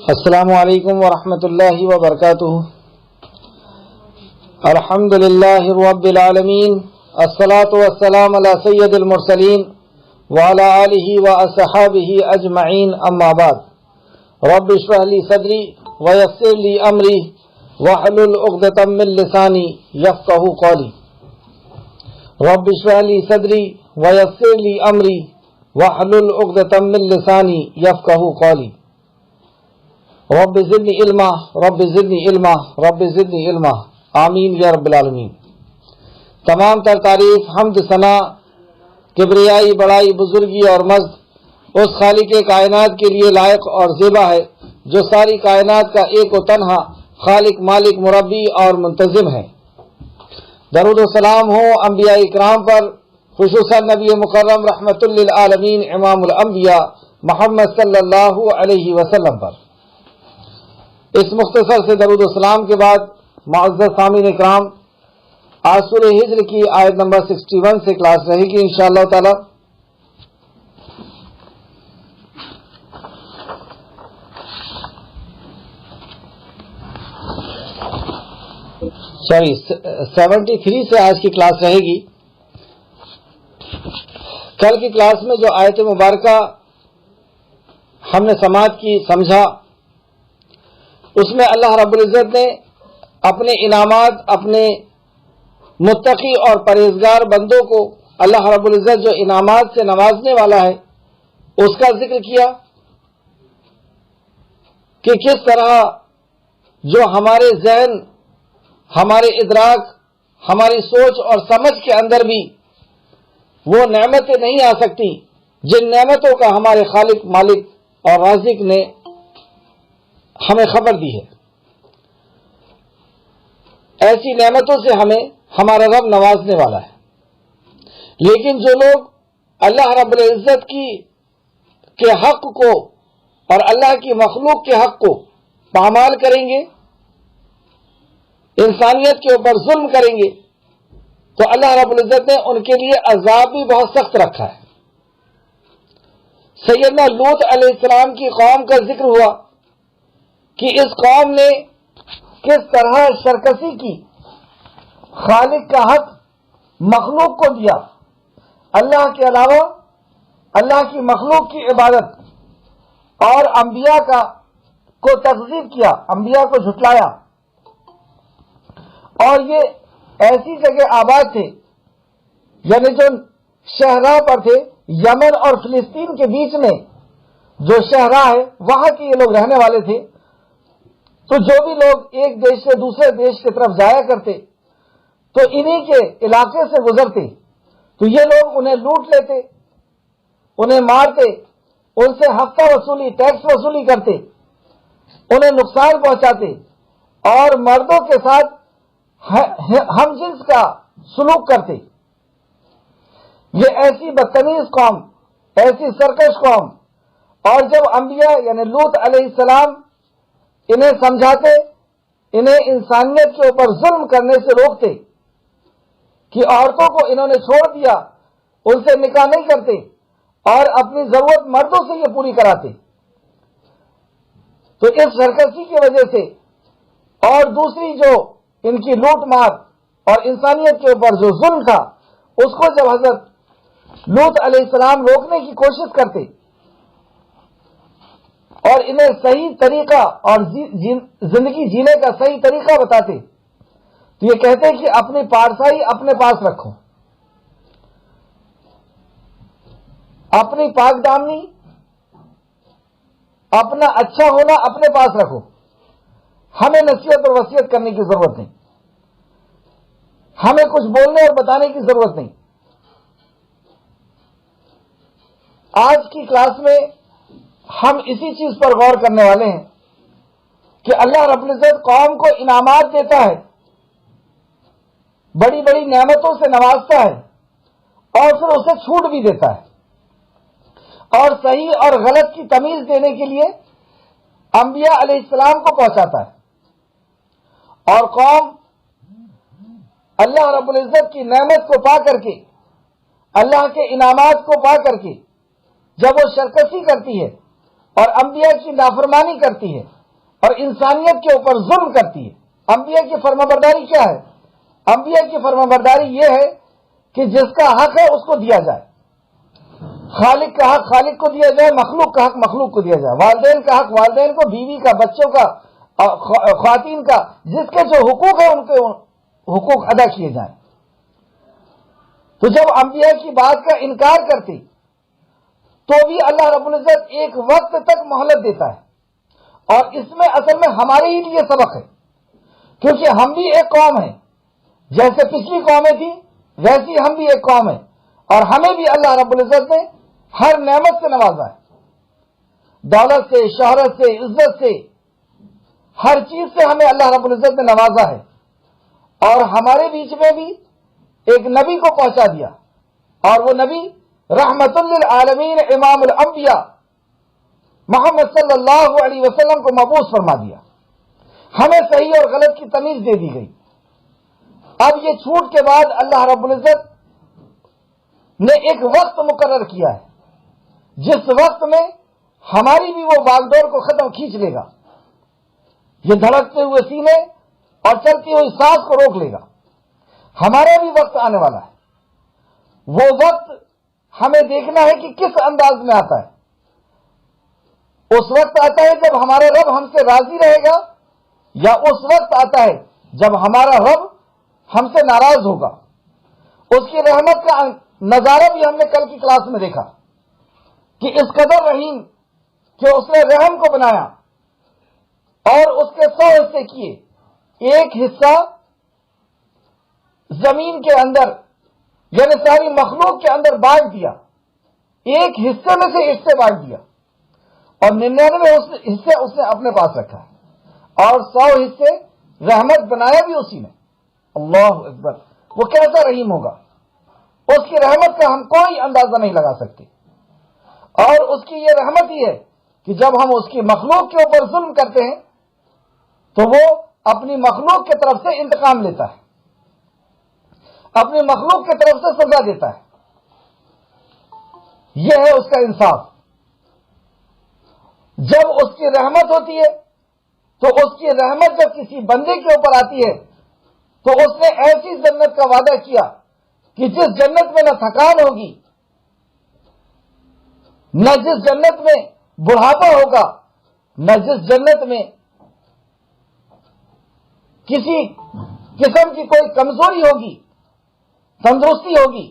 السلام علیکم ورحمۃ اللہ وبرکاتہ. الحمد للہ رب العالمین، الصلاۃ والسلام علی سید المرسلین وعلی آلہ واصحابہ اجمعین، اما بعد. رب اشرح لی صدری ویسر لی امری واحلل عقدۃ من لسانی یفقہوا قولی. رب اشرح لی صدری ویسر لی امری واحلل عقدۃ من لسانی یفقہوا قولی. رب زدنی علما رب زدنی علما رب زدنی علما، آمین یا رب العالمین. تمام تر تعریف، حمد، ثنا، کبریائی، بڑائی، بزرگی اور مجد اس خالق کائنات کے لیے لائق اور زیبا ہے جو ساری کائنات کا ایک و تنہا خالق، مالک، مربی اور منتظم ہے. درود و سلام ہو انبیاء اکرام پر، خصوصاً نبی مکرم رحمت للعالمین امام الانبیاء محمد صلی اللہ علیہ وسلم پر. اس مختصر سے درود و سلام کے بعد معزز سامعین اکرام، آج سورہ ہجر کی آیت نمبر 61 سے کلاس رہے گی انشاءاللہ تعالی. سوری 73 سے آج کی کلاس رہے گی. کل کی کلاس میں جو آیت مبارکہ ہم نے سماعت کی، سمجھا، اس میں اللہ رب العزت نے اپنے انعامات، اپنے متقی اور پرہیزگار بندوں کو اللہ رب العزت جو انعامات سے نوازنے والا ہے اس کا ذکر کیا کہ کس طرح جو ہمارے ذہن، ہمارے ادراک، ہماری سوچ اور سمجھ کے اندر بھی وہ نعمتیں نہیں آ سکتی جن نعمتوں کا ہمارے خالق، مالک اور رازق نے ہمیں خبر دی ہے. ایسی نعمتوں سے ہمیں ہمارا رب نوازنے والا ہے. لیکن جو لوگ اللہ رب العزت کے حق کو اور اللہ کی مخلوق کے حق کو پامال کریں گے، انسانیت کے اوپر ظلم کریں گے، تو اللہ رب العزت نے ان کے لیے عذاب بھی بہت سخت رکھا ہے. سیدنا لوط علیہ السلام کی قوم کا ذکر ہوا کہ اس قوم نے کس طرح سرکشی کی، خالق کا حق مخلوق کو دیا، اللہ کے علاوہ اللہ کی مخلوق کی عبادت اور انبیاء کو تکذیب کیا، انبیاء کو جھٹلایا. اور یہ ایسی جگہ آباد تھے، یعنی جو شہراہ پر تھے، یمن اور فلسطین کے بیچ میں جو شہراہ ہے وہاں کے یہ لوگ رہنے والے تھے. تو جو بھی لوگ ایک دیش سے دوسرے دیش کی طرف جایا کرتے تو انہی کے علاقے سے گزرتے، تو یہ لوگ انہیں لوٹ لیتے، انہیں مارتے، ان سے ہفتہ وصولی، ٹیکس وصولی کرتے، انہیں نقصان پہنچاتے اور مردوں کے ساتھ ہم جنس کا سلوک کرتے. یہ ایسی بدتمیز قوم، ایسی سرکش قوم. اور جب انبیاء یعنی لوط علیہ السلام انہیں سمجھاتے، انہیں انسانیت کے اوپر ظلم کرنے سے روکتے کہ عورتوں کو انہوں نے چھوڑ دیا، ان سے نکاح نہیں کرتے اور اپنی ضرورت مردوں سے یہ پوری کراتے، تو اس سرکشی کی وجہ سے اور دوسری جو ان کی لوٹ مار اور انسانیت کے اوپر جو ظلم تھا، اس کو جب حضرت لوط علیہ السلام روکنے کی کوشش کرتے اور انہیں صحیح طریقہ اور زندگی جینے کا صحیح طریقہ بتاتے، تو یہ کہتے کہ اپنی پارسائی اپنے پاس رکھو، اپنی پاک دامنی، اپنا اچھا ہونا اپنے پاس رکھو. ہمیں نصیحت اور وصیت کرنے کی ضرورت نہیں، ہمیں کچھ بولنے اور بتانے کی ضرورت نہیں. آج کی کلاس میں ہم اسی چیز پر غور کرنے والے ہیں کہ اللہ رب العزت قوم کو انعامات دیتا ہے، بڑی بڑی نعمتوں سے نوازتا ہے اور پھر اسے چھوٹ بھی دیتا ہے، اور صحیح اور غلط کی تمیز دینے کے لیے انبیاء علیہ السلام کو پہنچاتا ہے. اور قوم اللہ رب العزت کی نعمت کو پا کر کے، اللہ کے انعامات کو پا کر کے جب وہ سرکشی کرتی ہے اور انبیاء کی نافرمانی کرتی ہے اور انسانیت کے اوپر ظلم کرتی ہے، انبیاء کی فرمانبرداری کیا ہے؟ انبیاء کی فرمانبرداری یہ ہے کہ جس کا حق ہے اس کو دیا جائے، خالق کا حق خالق کو دیا جائے، مخلوق کا حق مخلوق کو دیا جائے، والدین کا حق والدین کو، بیوی کا، بچوں کا، خواتین کا، جس کے جو حقوق ہیں ان کے حقوق ادا کیے جائیں۔ تو جب انبیاء کی بات کا انکار کرتی تو بھی اللہ رب العزت ایک وقت تک مہلت دیتا ہے، اور اس میں اصل میں ہمارے ہی لیے سبق ہے، کیونکہ ہم بھی ایک قوم ہیں، جیسے پچھلی قومیں تھیں ویسی ہم بھی ایک قوم ہیں، اور ہمیں بھی اللہ رب العزت نے ہر نعمت سے نوازا ہے، دولت سے، شہرت سے، عزت سے، ہر چیز سے ہمیں اللہ رب العزت نے نوازا ہے، اور ہمارے بیچ میں بھی ایک نبی کو پہنچا دیا، اور وہ نبی رحمت للعالمین امام الانبیاء محمد صلی اللہ علیہ وسلم کو مبعوث فرما دیا، ہمیں صحیح اور غلط کی تمیز دے دی گئی۔ اب یہ چھوٹ کے بعد اللہ رب العزت نے ایک وقت مقرر کیا ہے، جس وقت میں ہماری بھی وہ باغ دوڑ کو ختم کھینچ لے گا، یہ دھڑکتے ہوئے سینے اور چلتی ہوئی سانس کو روک لے گا۔ ہمارا بھی وقت آنے والا ہے، وہ وقت ہمیں دیکھنا ہے کہ کس انداز میں آتا ہے۔ اس وقت آتا ہے جب ہمارا رب ہم سے راضی رہے گا، یا اس وقت آتا ہے جب ہمارا رب ہم سے ناراض ہوگا۔ اس کی رحمت کا نظارہ بھی ہم نے کل کی کلاس میں دیکھا کہ اس قدر رحیم کہ اس نے رحم کو بنایا اور اس کے 100 حصے کیے، ایک حصہ زمین کے اندر یعنی ساری مخلوق کے اندر بانٹ دیا، ایک حصے میں سے حصے بانٹ دیا، اور 99 حصے اس نے اپنے پاس رکھا ہے، اور 100 حصے رحمت بنایا بھی اسی نے۔ اللہ اکبر! وہ کیسا رحیم ہوگا، اس کی رحمت کا ہم کوئی اندازہ نہیں لگا سکتے۔ اور اس کی یہ رحمت ہی ہے کہ جب ہم اس کی مخلوق کے اوپر ظلم کرتے ہیں تو وہ اپنی مخلوق کی طرف سے انتقام لیتا ہے، اپنی مخلوق کی طرف سے سزا دیتا ہے۔ یہ ہے اس کا انصاف۔ جب اس کی رحمت ہوتی ہے تو اس کی رحمت جب کسی بندے کے اوپر آتی ہے تو اس نے ایسی جنت کا وعدہ کیا کہ جس جنت میں نہ تھکان ہوگی، نہ جس جنت میں بڑھاپا ہوگا، نہ جس جنت میں کسی قسم کی کوئی کمزوری ہوگی، تندرستی ہوگی،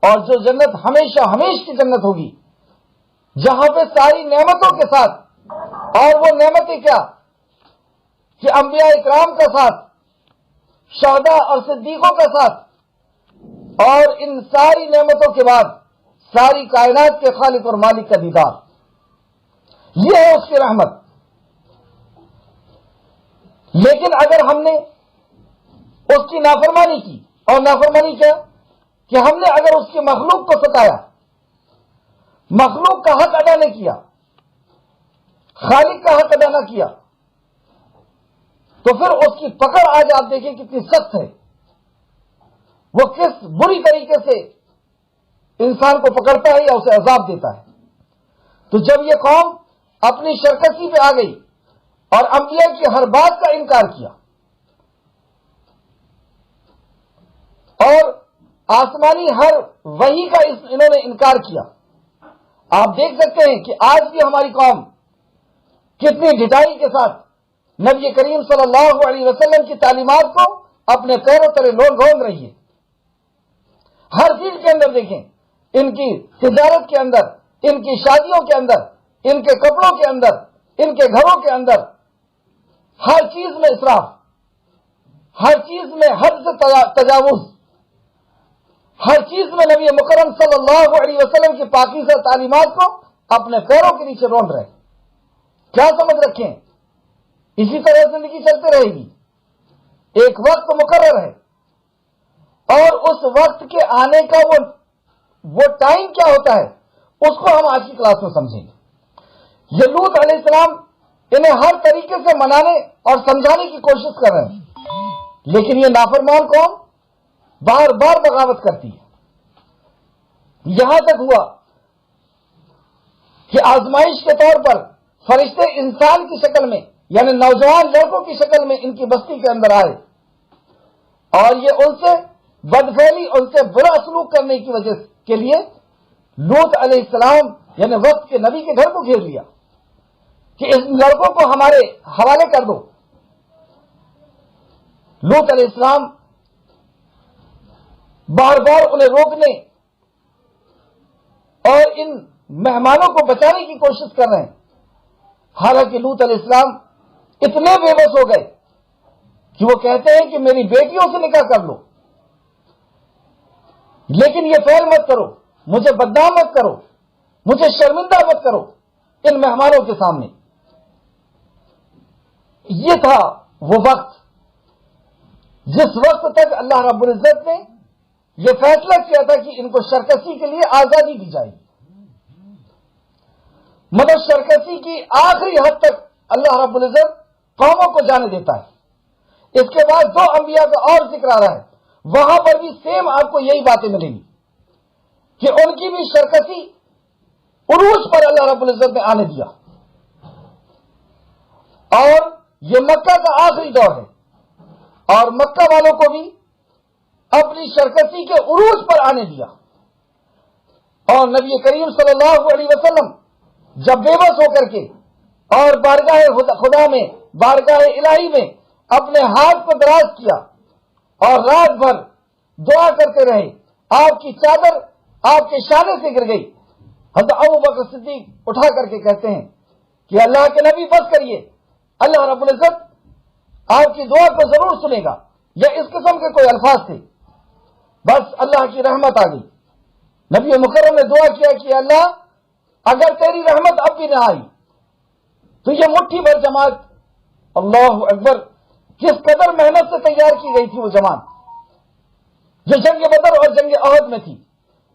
اور جو جنت ہمیشہ ہمیشہ کی جنت ہوگی، جہاں پہ ساری نعمتوں کے ساتھ، اور وہ نعمتیں کیا کہ انبیاء اکرام کا ساتھ، شہداء اور صدیقوں کا ساتھ، اور ان ساری نعمتوں کے بعد ساری کائنات کے خالق اور مالک کا دیدار، یہ ہے اس کی رحمت۔ لیکن اگر ہم نے اس کی نافرمانی کی، اور نافرمانی کیا کہ ہم نے اگر اس کی مخلوق کو ستایا، مخلوق کا حق ادا نہیں کیا، خالق کا حق ادا نہ کیا، تو پھر اس کی پکڑ آج آپ دیکھیں کتنی سخت ہے، وہ کس بری طریقے سے انسان کو پکڑتا ہے یا اسے عذاب دیتا ہے۔ تو جب یہ قوم اپنی شرکسی پہ آ گئی اور انبیاء کی ہر بات کا انکار کیا، اور آسمانی ہر وحی کا انہوں نے انکار کیا، آپ دیکھ سکتے ہیں کہ آج بھی ہماری قوم کتنی ڈٹائی کے ساتھ نبی کریم صلی اللہ علیہ وسلم کی تعلیمات کو اپنے پیروں تلے رون رہی ہے۔ ہر چیز کے اندر دیکھیں، ان کی تجارت کے اندر، ان کی شادیوں کے اندر، ان کے کپڑوں کے اندر، ان کے گھروں کے اندر، ہر چیز میں اسراف، ہر چیز میں حد سے تجاوز، ہر چیز میں نبی مکرم صلی اللہ علیہ وسلم کی پاکیزہ تعلیمات کو اپنے پیروں کے نیچے رون رہے۔ کیا سمجھ رکھیں، اسی طرح زندگی چلتے رہے گی، ایک وقت مقرر ہے، اور اس وقت کے آنے کا وہ ٹائم کیا ہوتا ہے اس کو ہم آج کی کلاس میں سمجھیں گے۔ یہ لوط علیہ السلام انہیں ہر طریقے سے منانے اور سمجھانے کی کوشش کر رہے ہیں، لیکن یہ نافرمان قوم بار بار بغاوت کرتی ہے۔ یہاں تک ہوا کہ آزمائش کے طور پر فرشتے انسان کی شکل میں یعنی نوجوان لڑکوں کی شکل میں ان کی بستی کے اندر آئے اور یہ ان سے بدفعلی ان سے برا سلوک کرنے کی وجہ کے لیے لوط علیہ السلام یعنی وقت کے نبی کے گھر کو گھیر لیا کہ ان لڑکوں کو ہمارے حوالے کر دو. لوط علیہ السلام بار بار انہیں روکنے اور ان مہمانوں کو بچانے کی کوشش کر رہے ہیں. حالانکہ لوط علیہ السلام اتنے بے بس ہو گئے کہ وہ کہتے ہیں کہ میری بیٹیوں سے نکاح کر لو لیکن یہ فعل مت کرو, مجھے بدنام مت کرو, مجھے شرمندہ مت کرو ان مہمانوں کے سامنے. یہ تھا وہ وقت جس وقت تک اللہ رب العزت نے یہ فیصلہ کیا تھا کہ ان کو شرکسی کے لیے آزادی دی جائے گی. مگر شرکسی کی آخری حد تک اللہ رب العزت قوموں کو جانے دیتا ہے. اس کے بعد 2 انبیاء کا اور ذکر آ رہا ہے, وہاں پر بھی سیم آپ کو یہی باتیں ملیں گی کہ ان کی بھی شرکسی عروج پر اللہ رب العزت نے آنے دیا. اور یہ مکہ کا آخری دور ہے اور مکہ والوں کو بھی اپنی شرکسی کے عروج پر آنے دیا. اور نبی کریم صلی اللہ علیہ وسلم جب بے بس ہو کر کے اور بارگاہ خدا میں بارگاہ الہی میں اپنے ہاتھ کو دراز کیا اور رات بھر دعا کرتے رہے, آپ کی چادر آپ کے شانے سے گر گئی. حضرت ابوبکر صدیق اٹھا کر کے کہتے ہیں کہ اللہ کے نبی بس کریے, اللہ رب العزت آپ کی دعا کو ضرور سنے گا. یا اس قسم کے کوئی الفاظ تھے. بس اللہ کی رحمت آ گئی. نبی مکرم نے دعا کیا کہ اللہ اگر تیری رحمت اب بھی نہ آئی تو یہ مٹھی بھر جماعت, اللہ اکبر, کس قدر محنت سے تیار کی گئی تھی وہ جماعت جو جنگ بدر اور جنگ احد میں تھی,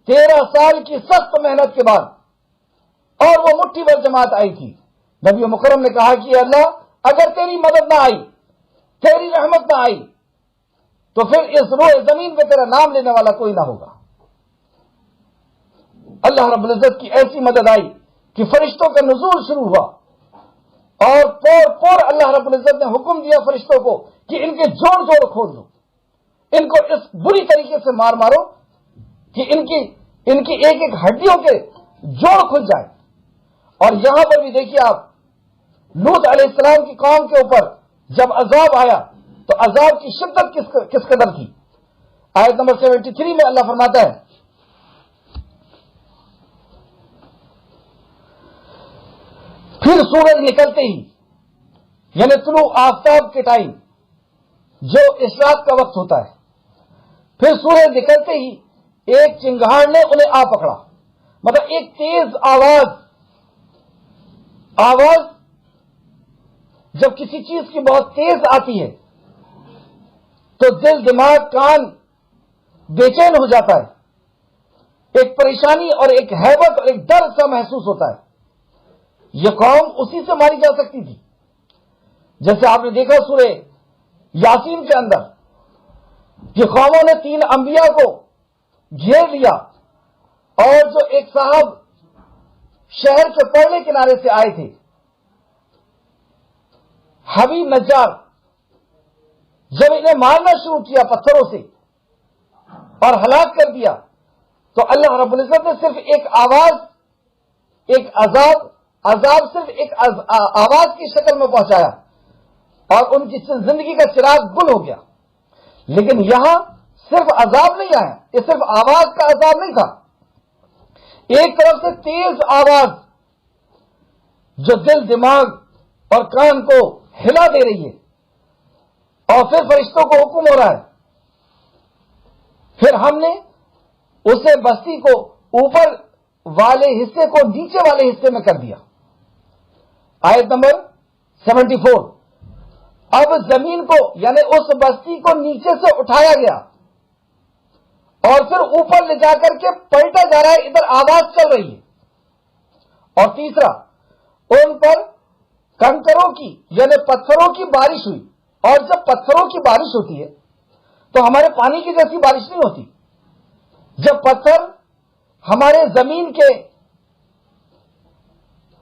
13 سال کی سخت محنت کے بعد, اور وہ مٹھی بھر جماعت آئی تھی. نبی مکرم نے کہا کہ اللہ اگر تیری مدد نہ آئی, تیری رحمت نہ آئی تو پھر اس روح زمین پہ تیرا نام لینے والا کوئی نہ ہوگا. اللہ رب العزت کی ایسی مدد آئی کہ فرشتوں کا نزول شروع ہوا اور پور اللہ رب العزت نے حکم دیا فرشتوں کو کہ ان کے جوڑ کھول دو, ان کو اس بری طریقے سے مارو کہ ان کی ایک ایک ہڈیوں کے جوڑ کھل جائے. اور یہاں پر بھی دیکھیے آپ, لوط علیہ السلام کی قوم کے اوپر جب عذاب آیا تو عذاب کی شدت کس قدر تھی. آیت نمبر 73 میں اللہ فرماتا ہے, پھر سورج نکلتے ہی یعنی طلوع آفتاب کے ٹائم جو اشراق کا وقت ہوتا ہے, پھر سورج نکلتے ہی ایک چنگاڑ نے انہیں آ پکڑا. مطلب ایک تیز آواز جب کسی چیز کی بہت تیز آتی ہے تو دل دماغ کان بے چین ہو جاتا ہے, ایک پریشانی اور ایک ہیبت اور ایک ڈر سا محسوس ہوتا ہے. یہ قوم اسی سے ماری جا سکتی تھی. جیسے آپ نے دیکھا سورہ یاسین کے اندر کہ قوموں نے 3 انبیاء کو گھیر لیا اور جو ایک صاحب شہر کے پرلے کنارے سے آئے تھے, حبیب نجار, جب انہیں مارنا شروع کیا پتھروں سے اور ہلاک کر دیا تو اللہ رب العزت نے صرف ایک آواز, ایک عذاب صرف ایک آواز کی شکل میں پہنچایا اور ان کی زندگی کا چراغ گل ہو گیا. لیکن یہاں صرف عذاب نہیں آیا, یہ صرف آواز کا عذاب نہیں تھا, ایک طرف سے تیز آواز جو دل دماغ اور کان کو ہلا دے رہی ہے, اور پھر فرشتوں کو حکم ہو رہا ہے, پھر ہم نے اسے بستی کو اوپر والے حصے کو نیچے والے حصے میں کر دیا. آیت نمبر 74, اب زمین کو یعنی اس بستی کو نیچے سے اٹھایا گیا اور پھر اوپر لے جا کر کے پلٹا جا رہا ہے, ادھر آواز چل رہی ہے. اور تیسرا, ان پر کنکروں کی یعنی پتھروں کی بارش ہوئی, اور جب پتھروں کی بارش ہوتی ہے تو ہمارے پانی کی جیسی بارش نہیں ہوتی. جب پتھر ہمارے زمین کے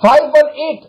518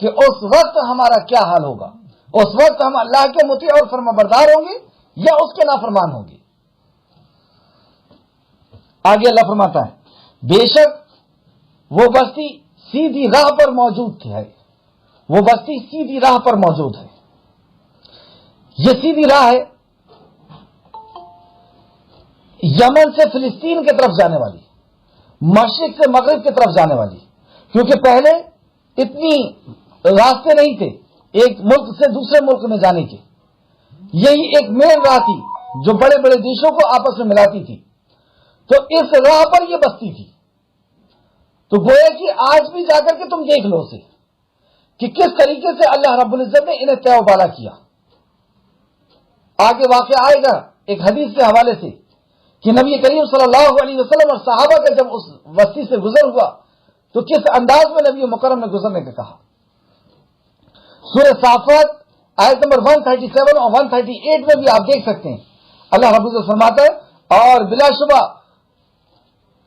کہ اس وقت ہمارا کیا حال ہوگا. اس وقت ہم اللہ کے مطیع اور فرمانبردار ہوں گے یا اس کے نافرمان ہوں گے. آگے اللہ فرماتا ہے بے شک وہ بستی سیدھی راہ پر موجود ہے. وہ بستی سیدھی راہ پر موجود ہے. یہ سیدھی راہ ہے یمن سے فلسطین کی طرف جانے والی, مشرق سے مغرب کی طرف جانے والی, کیونکہ پہلے اتنی راستے نہیں تھے ایک ملک سے دوسرے ملک میں جانے کے. یہی ایک مین راہ تھی جو بڑے بڑے دیشوں کو آپس میں ملاتی تھی. تو اس راہ پر یہ بستی تھی. تو گویا کہ آج بھی جا کر کے تم دیکھ لو اسے کہ کس طریقے سے اللہ رب العزت نے انہیں تہ و بالا کیا. آگے واقعہ آئے گا ایک حدیث کے حوالے سے کہ نبی کریم صلی اللہ علیہ وسلم اور صحابہ کا جب اس بستی سے گزر ہوا تو کس انداز میں نبی مکرم نے گزرنے کا کہا. سورہ صافات آیت نمبر 137 اور 138 میں بھی آپ دیکھ سکتے ہیں اللہ رب العزت فرماتا ہے اور بلا شبہ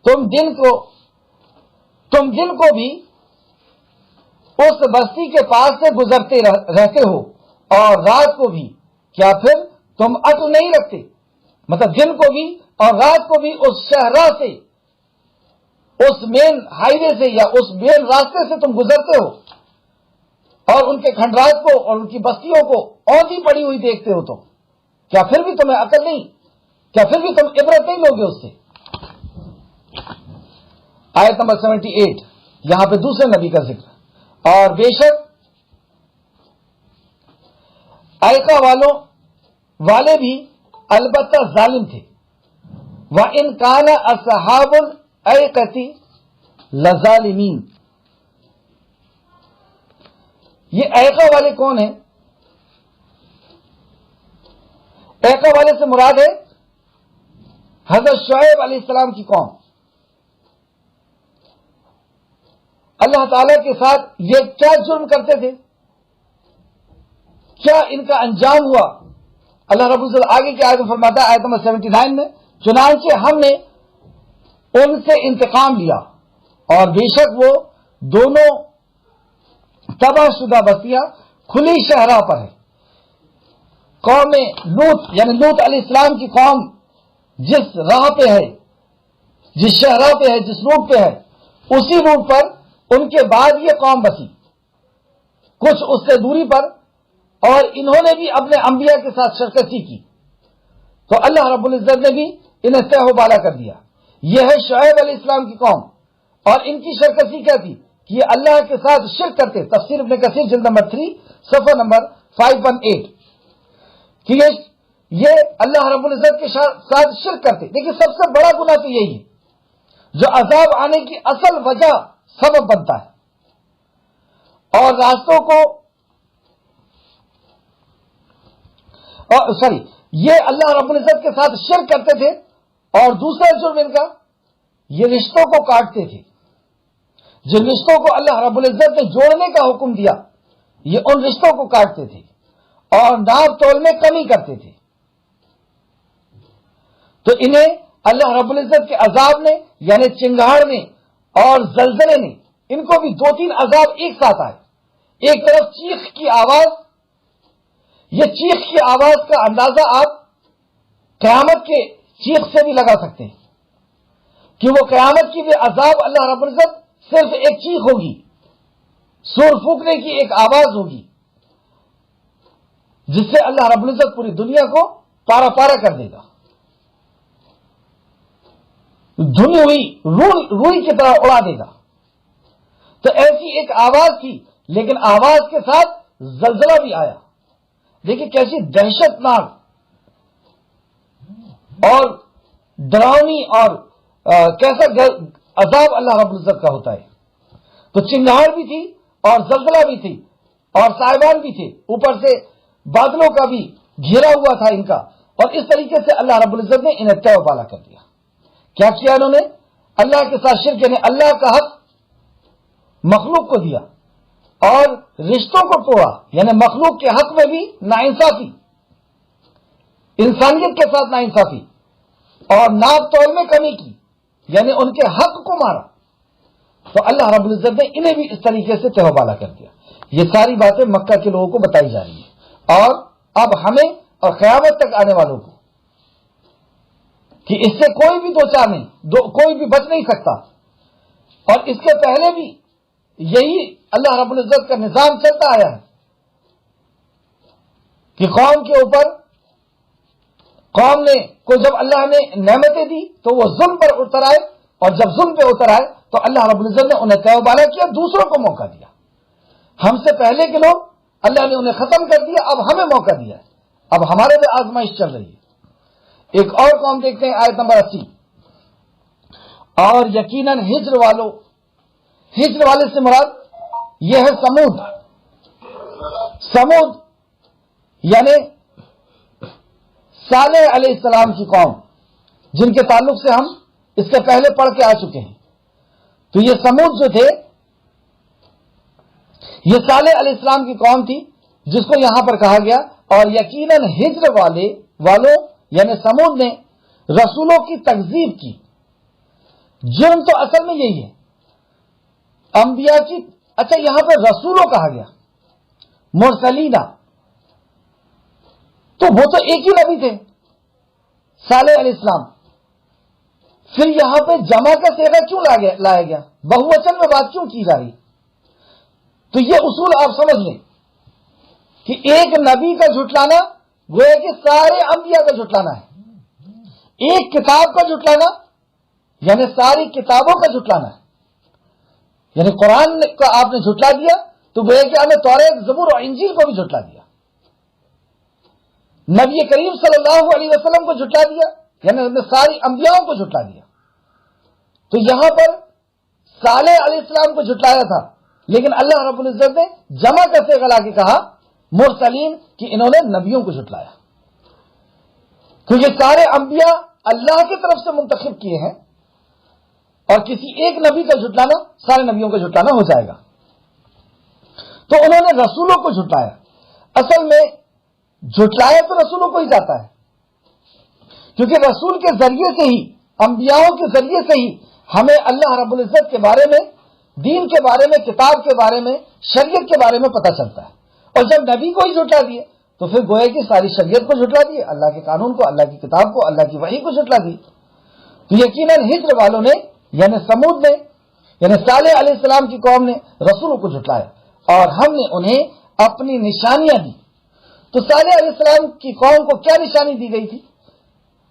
تم دن کو بھی اس بستی کے پاس سے گزرتے رہتے ہو اور رات کو بھی, کیا پھر تم عقل نہیں رکھتے؟ مطلب دن کو بھی اور رات کو بھی اس شہرہ سے, اس مین ہائی وے سے یا اس مین راستے سے تم گزرتے ہو اور ان کے کھنڈرات کو اور ان کی بستیوں کو اوندھی پڑی ہوئی دیکھتے ہو, تو کیا پھر بھی تمہیں عقل نہیں؟ کیا پھر بھی تم عبرت نہیں لوگے اس سے؟ آیت نمبر 78 یہاں پہ دوسرے نبی کا ذکر. اور بے شک ایقا والے بھی البتہ ظالم تھے. وَإِنْ كَانَ أَصْحَابُ الْأَيْقَةِ لَظَالِمِينَ. یہ ایقا والے کون ہیں؟ ایقا والے سے مراد ہے حضرت شعیب علیہ السلام کی قوم. اللہ تعالی کے ساتھ یہ کیا جرم کرتے تھے, کیا ان کا انجام ہوا؟ اللہ رب العزت آگے کی آیت میں فرماتا ہے آیت نمبر 79 میں چنانچہ ہم نے ان سے انتقام لیا اور بے شک وہ دونوں تباہ شدہ بستیاں کھلی شہراہ پر ہے. قوم لوط یعنی لوط علیہ السلام کی قوم جس راہ پہ ہے, جس شہراہ پہ ہے, جس روٹ پہ ہے, اسی روٹ پر ان کے بعد یہ قوم بسی, کچھ اس سے دوری پر, اور انہوں نے بھی اپنے انبیاء کے ساتھ شرکتی کی. تو اللہ رب العزت نے بھی انہیں تہ و بالا کر دیا. یہ ہے شعیب علیہ السلام کی قوم, اور ان کی شرکتی کیا تھی کہ یہ اللہ کے ساتھ شرک کرتے. تفسیر ابن کثیر جلد نمبر 3 صفحہ نمبر 518 کہ یہ اللہ رب العزت کے ساتھ شرک کرتے. لیکن سب سے بڑا گناہ تو یہی ہے جو عذاب آنے کی اصل وجہ سبب بنتا ہے. اور راستوں کو یہ اللہ رب العزت کے ساتھ شرک کرتے تھے. اور دوسرا جرم ان کا, یہ رشتوں کو کاٹتے تھے. جن رشتوں کو اللہ رب العزت نے جوڑنے کا حکم دیا یہ ان رشتوں کو کاٹتے تھے اور ناپ تول میں کمی کرتے تھے. تو انہیں اللہ رب العزت کے عذاب نے یعنی چنگاڑ نے اور زلزلے نے ان کو بھی 2-3 عذاب ایک ساتھ آئے. ایک طرف چیخ کی آواز, یہ چیخ کی آواز کا اندازہ آپ قیامت کے چیخ سے بھی لگا سکتے ہیں کہ وہ قیامت کی بھی عذاب اللہ رب العزت صرف ایک چیخ ہوگی, سور پھونکنے کی ایک آواز ہوگی جس سے اللہ رب العزت پوری دنیا کو پارا پارا کر دے گا. دھنی ہوئی روئی کی طرح اڑا دے گا. تو ایسی ایک آواز تھی, لیکن آواز کے ساتھ زلزلہ بھی آیا. دیکھیں کیسی دہشت ناک اور ڈراؤنی اور کیسا عذاب اللہ رب العزت کا ہوتا ہے. تو چنگاڑ بھی تھی اور زلزلہ بھی تھی اور سائبان بھی تھے, اوپر سے بادلوں کا بھی گھیرا ہوا تھا ان کا. اور اس طریقے سے اللہ رب العزت نے انہیں تہ و بالا کر دیا. کیا کیا انہوں نے؟ اللہ کے ساتھ شرک یعنی اللہ کا حق مخلوق کو دیا اور رشتوں کو توڑا, یعنی مخلوق کے حق میں بھی ناانصافی, انسانیت کے ساتھ ناانصافی, اور ناپ تول میں کمی کی یعنی ان کے حق کو مارا. تو اللہ رب العزت نے انہیں بھی اس طریقے سے تہ و بالا کر دیا. یہ ساری باتیں مکہ کے لوگوں کو بتائی جا رہی ہیں، اور اب ہمیں اور قیامت تک آنے والوں کو کہ اس سے کوئی بھی دو چار نہیں، کوئی بھی بچ نہیں سکتا. اور اس سے پہلے بھی یہی اللہ رب العزت کا نظام چلتا آیا ہے کہ قوم کے اوپر قوم نے کو جب اللہ نے نعمتیں دی تو وہ ظلم پر اتر آئے، اور جب ظلم پہ اتر آئے تو اللہ رب العزت نے انہیں توبہ کیا، دوسروں کو موقع دیا. ہم سے پہلے کے لوگ اللہ نے انہیں ختم کر دیا، اب ہمیں موقع دیا ہے، اب ہمارے پہ آزمائش چل رہی ہے. ایک اور قوم دیکھتے ہیں، آیت نمبر 80. اور یقیناً ہجر والے سے مراد یہ ہے سمود. سمود یعنی صالح علیہ السلام کی قوم، جن کے تعلق سے ہم اس کے پہلے پڑھ کے آ چکے ہیں. تو یہ سمود جو تھے یہ صالح علیہ السلام کی قوم تھی، جس کو یہاں پر کہا گیا. اور یقیناً ہجر والوں یعنی سمود نے رسولوں کی تکذیب کی. جرم تو اصل میں یہی ہے انبیاء کی. اچھا یہاں پہ رسولوں کہا گیا، مرسلینہ، تو وہ تو ایک ہی نبی تھے صالح علیہ السلام. پھر یہاں پہ جمع کا صیغہ کیوں لایا گیا، بہووچن میں بات کیوں کی جا رہی؟ تو یہ اصول آپ سمجھ لیں کہ ایک نبی کا جھٹلانا گویا کہ سارے انبیاء کا جھٹلانا ہے. ایک کتاب کا جھٹلانا یعنی ساری کتابوں کا جھٹلانا ہے. یعنی قرآن کا آپ نے جھٹلا دیا تو گویا کہ ہمیں توریت، زبور اور انجیل کو بھی جھٹلا دیا. نبی کریم صلی اللہ علیہ وسلم کو جھٹلا دیا یعنی ہم نے ساری انبیاءوں کو جھٹلا دیا. تو یہاں پر صالح علیہ السلام کو جھٹلایا تھا، لیکن اللہ رب العزت نے جمع کا صیغہ لا کے کہا مرسلین کہ انہوں نے نبیوں کو جھٹلایا، کیونکہ سارے انبیاء اللہ کی طرف سے منتخب کیے ہیں، اور کسی ایک نبی کا جھٹلانا سارے نبیوں کا جھٹلانا ہو جائے گا. تو انہوں نے رسولوں کو جھٹلایا. اصل میں جھٹلایا تو رسولوں کو ہی جاتا ہے، کیونکہ رسول کے ذریعے سے ہی، انبیاؤں کے ذریعے سے ہی ہمیں اللہ رب العزت کے بارے میں، دین کے بارے میں، کتاب کے بارے میں، شریعت کے بارے میں پتہ چلتا ہے. اور جب نبی کو ہی جھٹلا دیے تو پھر گویا کہ ساری شریعت کو جھٹلا دیے، اللہ کے قانون کو، اللہ کی کتاب کو، اللہ کی وحی کو جھٹلا دی. تو یقیناً ہجر والوں نے یعنی سمود نے یعنی صالح علیہ السلام کی قوم نے رسولوں کو جھٹلایا، اور ہم نے انہیں اپنی نشانیاں دی. تو صالح علیہ السلام کی قوم کو کیا نشانی دی گئی تھی؟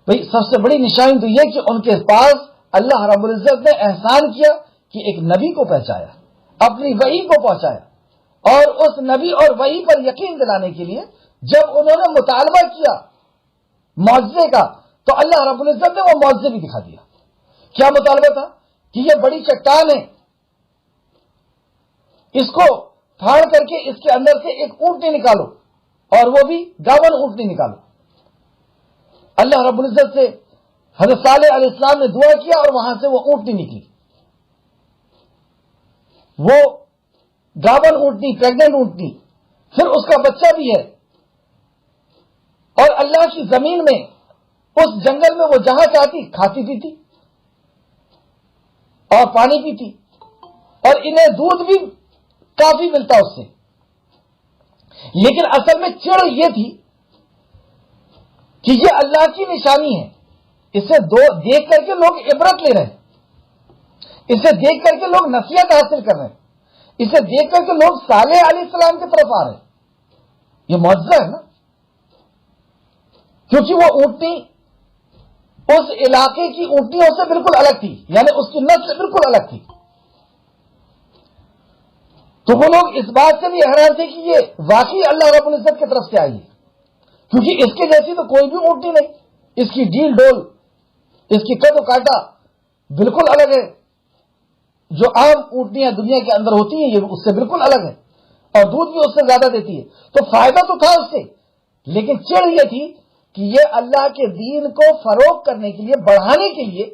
بھئی سب سے بڑی نشانی تو یہ کہ ان کے پاس اللہ رب العزت نے احسان کیا کہ ایک نبی کو پہنچایا، اپنی وحی کو پہنچایا. اور اس نبی اور وحی پر یقین دلانے کے لیے جب انہوں نے مطالبہ کیا معجزے کا تو اللہ رب العزت نے وہ معجزے بھی دکھا دیا. کیا مطالبہ تھا؟ کہ یہ بڑی چٹان ہے، اس کو پھاڑ کر کے اس کے اندر سے ایک اونٹنی نکالو، اور وہ بھی گاون اونٹنی نکالو. اللہ رب العزت سے حضرت صالح علیہ السلام نے دعا کیا اور وہاں سے وہ اونٹنی نکلی. وہ گاون اونٹنی، پریگننٹ اونٹنی، پھر اس کا بچہ بھی ہے. اور اللہ کی زمین میں اس جنگل میں وہ جہاں چاہتی کھاتی پیتی اور پانی پیتی، اور انہیں دودھ بھی کافی ملتا اس سے. لیکن اصل میں چڑ یہ تھی کہ یہ اللہ کی نشانی ہے، اسے دیکھ کر کے لوگ عبرت لے رہے ہیں، اسے دیکھ کر کے لوگ نصیحت حاصل کر رہے ہیں، اسے دیکھ کر کے لوگ صالح علیہ السلام کی طرف آ رہے ہیں. یہ معجزہ ہے نا، کیونکہ وہ اونٹنی اس علاقے کی اونٹنیوں سے بالکل الگ تھی، یعنی اس کی نسل بالکل الگ تھی. تو وہ لوگ اس بات سے بھی حیران تھے کہ یہ واقعی اللہ رب العزت کی طرف سے آئی ہے، کیونکہ اس کے جیسی تو کوئی بھی اونٹنی نہیں. اس کی ڈیل ڈول، اس کی قد و کاٹا بالکل الگ ہے. جو عام اونٹنیاں دنیا کے اندر ہوتی ہیں یہ اس سے بالکل الگ ہے، اور دودھ بھی اس سے زیادہ دیتی ہے. تو فائدہ تو تھا اس سے، لیکن چڑ یہ تھی کہ یہ اللہ کے دین کو فروغ کرنے کے لیے، بڑھانے کے لیے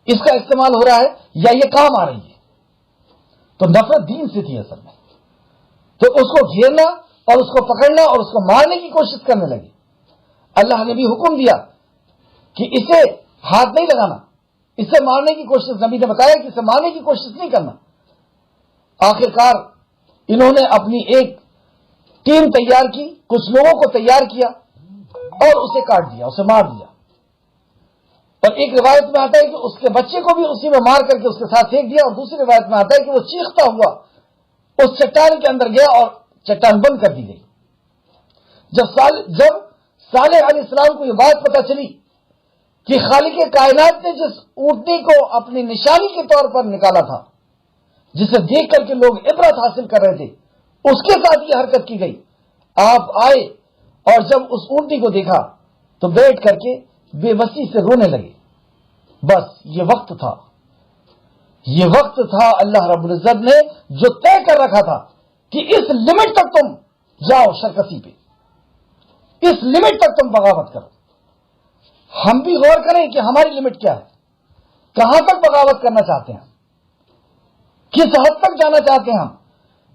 اس کا استعمال ہو رہا ہے یا یہ کام آ رہی ہے. تو نفرت دین سے تھی اصل میں. تو اس کو گھیرنا اور اس کو پکڑنا اور اس کو مارنے کی کوشش کرنے لگے. اللہ نے بھی حکم دیا کہ اسے ہاتھ نہیں لگانا، اسے مارنے کی کوشش، نبی نے بتایا کہ اسے مارنے کی کوشش نہیں کرنا. آخرکار انہوں نے اپنی ایک ٹیم تیار کی، کچھ لوگوں کو تیار کیا اور اسے کاٹ دیا، اسے مار دیا. اور ایک روایت میں آتا ہے کہ اس کے بچے کو بھی اسی میں مار کر کے اس کے ساتھ پھینک دیا، اور دوسری روایت میں آتا ہے کہ وہ چیختا ہوا اس چٹان کے اندر گیا اور چٹان بند کر دی گئی. جب صالح علیہ السلام کو یہ بات پتہ چلی کہ خالق کائنات نے جس اونٹنی کو اپنی نشانی کے طور پر نکالا تھا، جسے دیکھ کر کے لوگ عبرت حاصل کر رہے تھے، اس کے ساتھ یہ حرکت کی گئی. آپ آئے اور جب اس اونٹنی کو دیکھا تو بیٹھ کر کے بے بسی سے رونے لگے. بس یہ وقت تھا اللہ رب العزت نے جو طے کر رکھا تھا کہ اس لمٹ تک تم جاؤ شرکسی پہ، اس لمٹ تک تم بغاوت کرو. ہم بھی غور کریں کہ ہماری لمٹ کیا ہے، کہاں تک بغاوت کرنا چاہتے ہیں، کس حد تک جانا چاہتے ہیں. ہم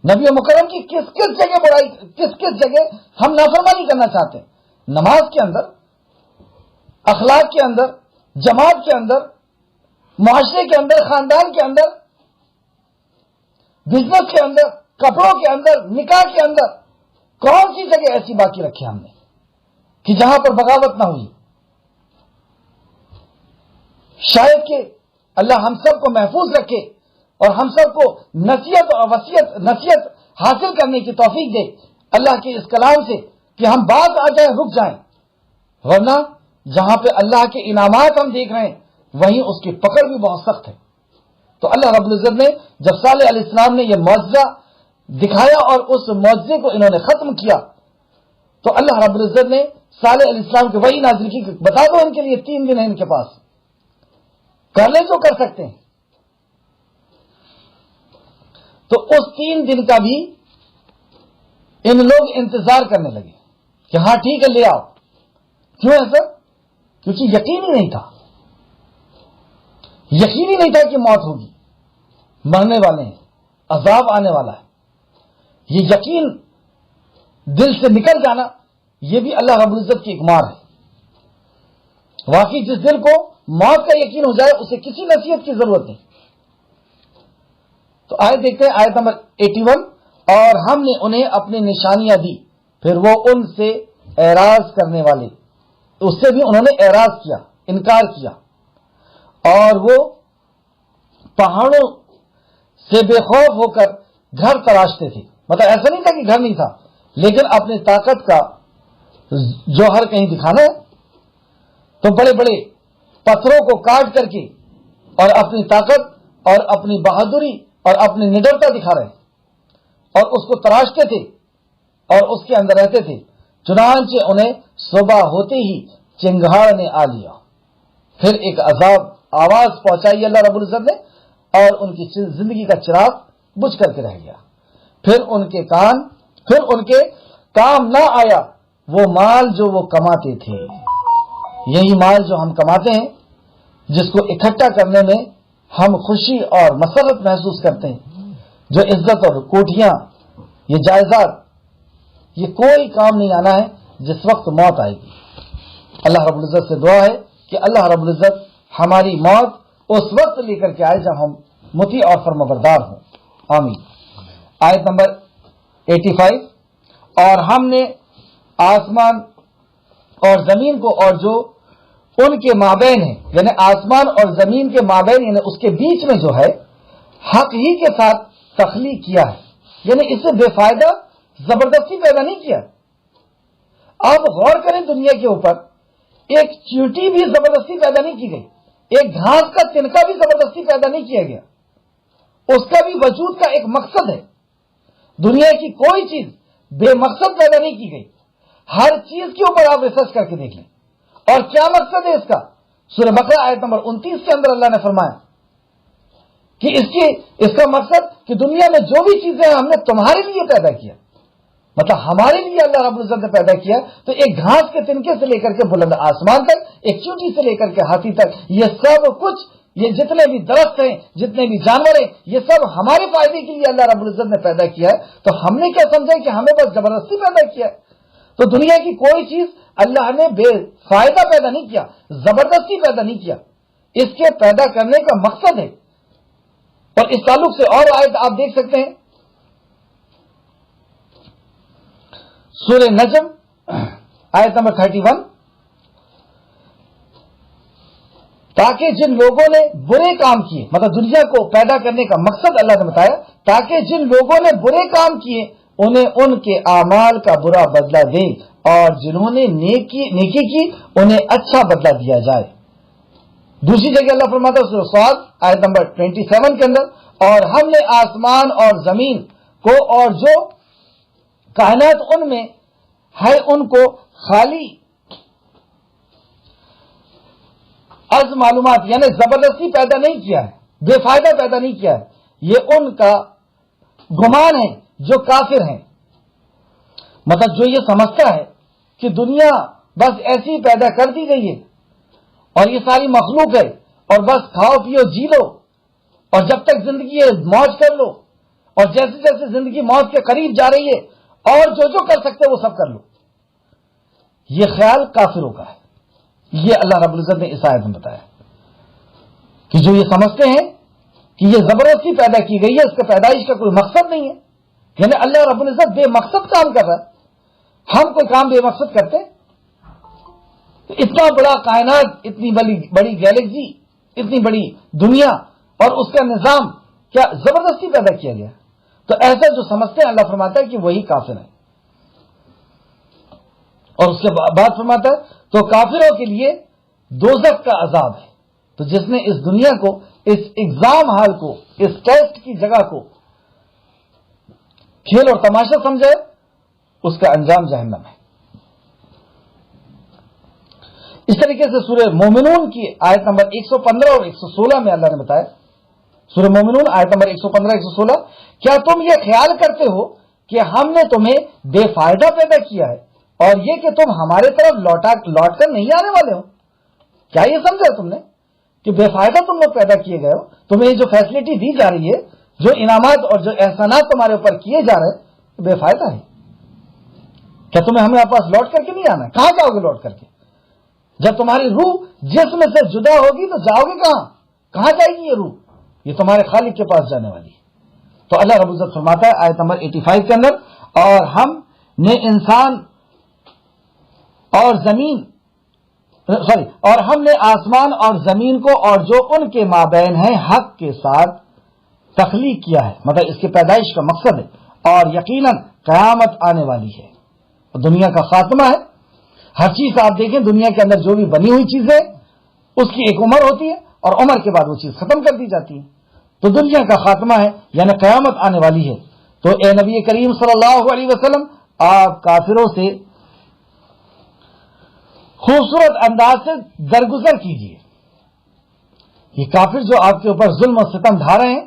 نبی مکرم کی کس کس جگہ برائی، کس کس جگہ ہم نافرمانی کرنا چاہتے ہیں. نماز کے اندر، اخلاق کے اندر، جماعت کے اندر، معاشرے کے اندر، خاندان کے اندر، بزنس کے اندر، کپڑوں کے اندر، نکاح کے اندر، کون سی جگہ ایسی باقی رکھی ہم نے کہ جہاں پر بغاوت نہ ہوئی. شاید کہ اللہ ہم سب کو محفوظ رکھے اور ہم سب کو نصیحت حاصل کرنے کی توفیق دے اللہ کے اس کلام سے کہ ہم بات آ جائیں، رک جائیں. ورنہ جہاں پہ اللہ کے انعامات ہم دیکھ رہے ہیں وہیں اس کی پکڑ بھی بہت سخت ہے. تو اللہ رب العزت نے جب صالح علیہ السلام نے یہ معجزہ دکھایا اور اس معجزے کو انہوں نے ختم کیا تو اللہ رب العزت نے صالح علیہ السلام کی وحی نازل کی کہ بتا دو ان کے لیے 3 دن ہیں ان کے پاس، کر لیں جو کر سکتے ہیں. تو اس 3 دن کا بھی ان لوگ انتظار کرنے لگے کہ ہاں ٹھیک ہے لے آؤ. کیوں ہے سر؟ کیونکہ یقین ہی نہیں تھا کہ موت ہوگی، مرنے والے ہیں، عذاب آنے والا ہے. یہ یقین دل سے نکل جانا یہ بھی اللہ رب العزت کی ایک مار ہے. واقعی جس دل کو موت کا یقین ہو جائے اسے کسی نصیحت کی ضرورت نہیں. تو آیت دیکھتے ہیں، آیت نمبر 81. اور ہم نے انہیں اپنی نشانیاں دی، پھر وہ ان سے اعراض کرنے والے، اس سے بھی انہوں نے اعراض کیا، انکار کیا، اور وہ پہاڑوں سے بے خوف ہو کر گھر تراشتے تھے. مطلب ایسا نہیں تھا کہ گھر نہیں تھا، لیکن اپنی طاقت کا جوہر کہیں دکھانا ہے تو بڑے بڑے پتھروں کو کاٹ کر کے اور اپنی طاقت اور اپنی بہادری اور اپنی نڈرتا دکھا رہے اور اس کو تراشتے تھے اور اس کے اندر رہتے تھے. چنانچہ انہیں صبح ہوتے ہی چنگھاڑ نے آ لیا، پھر ایک عذاب آواز پہنچائی اللہ رب العزت نے اور ان کی زندگی کا چراغ بجھ کر کے رہ گیا. پھر ان کے کام نہ آیا وہ مال جو وہ کماتے تھے. یہی مال جو ہم کماتے ہیں، جس کو اکٹھا کرنے میں ہم خوشی اور مسرت محسوس کرتے ہیں، جو عزت اور کوٹھیاں، یہ جائیداد، یہ کوئی کام نہیں آنا ہے جس وقت موت آئے گی. اللہ رب العزت سے دعا ہے کہ اللہ رب العزت ہماری موت اس وقت لے کر کے آئے جب ہم مطیع اور فرمانبردار ہوں. آمین. آیت نمبر 85. اور ہم نے آسمان اور زمین کو اور جو ان کے مابین ہے، یعنی آسمان اور زمین کے مابین یعنی اس کے بیچ میں جو ہے، حق ہی کے ساتھ تخلیق کیا ہے. یعنی اسے بے فائدہ زبردستی پیدا نہیں کیا. اب غور کریں دنیا کے اوپر، ایک چیونٹی بھی زبردستی پیدا نہیں کی گئی، ایک گھاس کا تنکا بھی زبردستی پیدا نہیں کیا گیا. اس کا بھی وجود کا ایک مقصد ہے. دنیا کی کوئی چیز بے مقصد پیدا نہیں کی گئی. ہر چیز کے اوپر آپ ریسرچ کر کے دیکھ لیں. اور کیا مقصد ہے اس کا؟ سورہ بقرہ آیت نمبر 29 کے اندر اللہ نے فرمایا کہ اس کا مقصد کہ دنیا میں جو بھی چیزیں ہم نے تمہارے لیے پیدا کیا، مطلب ہمارے لیے اللہ رب العزت نے پیدا کیا. تو ایک گھاس کے تنکے سے لے کر کے بلند آسمان تک، ایک چیونٹی سے لے کر کے ہاتھی تک، یہ سب کچھ، یہ جتنے بھی درخت ہیں، جتنے بھی جانور ہیں، یہ سب ہمارے فائدے کے لیے اللہ رب العزت نے پیدا کیا ہے. تو ہم نے کیا سمجھا کہ ہمیں بس زبردستی پیدا کیا ہے؟ تو دنیا کی کوئی چیز اللہ نے بے فائدہ پیدا نہیں کیا، زبردستی پیدا نہیں کیا. اس کے پیدا کرنے کا مقصد ہے اور اس تعلق سے اور آیت آپ دیکھ سکتے ہیں، سورہ نجم آیت نمبر 31، تاکہ جن لوگوں نے برے کام کیے، مطلب دنیا کو پیدا کرنے کا مقصد اللہ نے بتایا، تاکہ جن لوگوں نے برے کام کیے انہیں ان کے اعمال کا برا بدلہ دے، اور جنہوں نے نیکی کی انہیں اچھا بدلہ دیا جائے۔ دوسری جگہ اللہ فرماتا ہے سورہ صاد آیت نمبر 27 کے اندر، اور ہم نے آسمان اور زمین کو اور جو کائنات ان میں ہے ان کو خالی از معلومات یعنی زبردستی پیدا نہیں کیا ہے، بے فائدہ پیدا نہیں کیا ہے، یہ ان کا گمان ہے جو کافر ہیں۔ مطلب جو یہ سمجھتا ہے کہ دنیا بس ایسی پیدا کر دی گئی ہے اور یہ ساری مخلوق ہے اور بس کھاؤ پیو جی لو اور جب تک زندگی ہے موج کر لو، اور جیسے جیسے زندگی موت کے قریب جا رہی ہے اور جو کر سکتے وہ سب کر لو، یہ خیال کافروں کا ہے۔ یہ اللہ رب العزت نے اس آیت میں بتایا کہ جو یہ سمجھتے ہیں کہ یہ زبردستی پیدا کی گئی ہے، اس کے پیدائش کا کوئی مقصد نہیں ہے، یعنی اللہ رب العزت بے مقصد کام کر رہا ہے۔ ہم کوئی کام بے مقصد کرتے؟ اتنا بڑا کائنات، اتنی بڑی گیلیکسی، اتنی بڑی دنیا اور اس کا نظام کیا زبردستی پیدا کیا گیا؟ تو ایسا جو سمجھتے ہیں اللہ فرماتا ہے کہ وہی کافر ہے۔ اور اس کے بعد فرماتا ہے تو کافروں کے لیے دوزخ کا عذاب ہے۔ تو جس نے اس دنیا کو، اس ایگزام ہال کو، اس ٹیسٹ کی جگہ کو کھیل اور تماشا سمجھے، اس کا انجام جہنم ہے۔ اس طریقے سے سورہ مومنون کی آیت نمبر 115 اور 116 میں اللہ نے بتایا، سورہ مومنون آیت نمبر 115 116، کیا تم یہ خیال کرتے ہو کہ ہم نے تمہیں بے فائدہ پیدا کیا ہے اور یہ کہ تم ہمارے طرف لوٹ کر نہیں آنے والے ہو؟ کیا یہ سمجھا تم نے کہ بے فائدہ تم لوگ پیدا کیے گئے ہو؟ تمہیں جو فیسلٹی دی جا رہی ہے، جو انعامات اور جو احسانات تمہارے اوپر کیے جا رہے ہیں، بے فائدہ ہے؟ کیا تمہیں ہمارے پاس لوٹ کر کے نہیں آنا ہے؟ کہاں جاؤ گے لوٹ کر کے؟ جب تمہاری روح جسم سے جدا ہوگی تو جاؤ گے کہاں جائے گی یہ روح؟ یہ تمہارے خالق کے پاس جانے والی ہے۔ تو اللہ رب العزت فرماتا ہے آیت نمبر 85 کے اندر، اور ہم نے انسان اور زمین اور ہم نے آسمان اور زمین کو اور جو ان کے مابین ہیں حق کے ساتھ تخلیق کیا ہے، مطلب اس کے پیدائش کا مقصد ہے، اور یقیناً قیامت آنے والی ہے، دنیا کا خاتمہ ہے۔ ہر چیز آپ دیکھیں، دنیا کے اندر جو بھی بنی ہوئی چیزیں اس کی ایک عمر ہوتی ہے اور عمر کے بعد وہ چیز ختم کر دی جاتی ہے۔ تو دنیا کا خاتمہ ہے یعنی قیامت آنے والی ہے۔ تو اے نبی کریم صلی اللہ علیہ وسلم، آپ کافروں سے خوبصورت انداز سے درگزر کیجیے۔ یہ کافر جو آپ کے اوپر ظلم و ستم ڈھا رہے ہیں،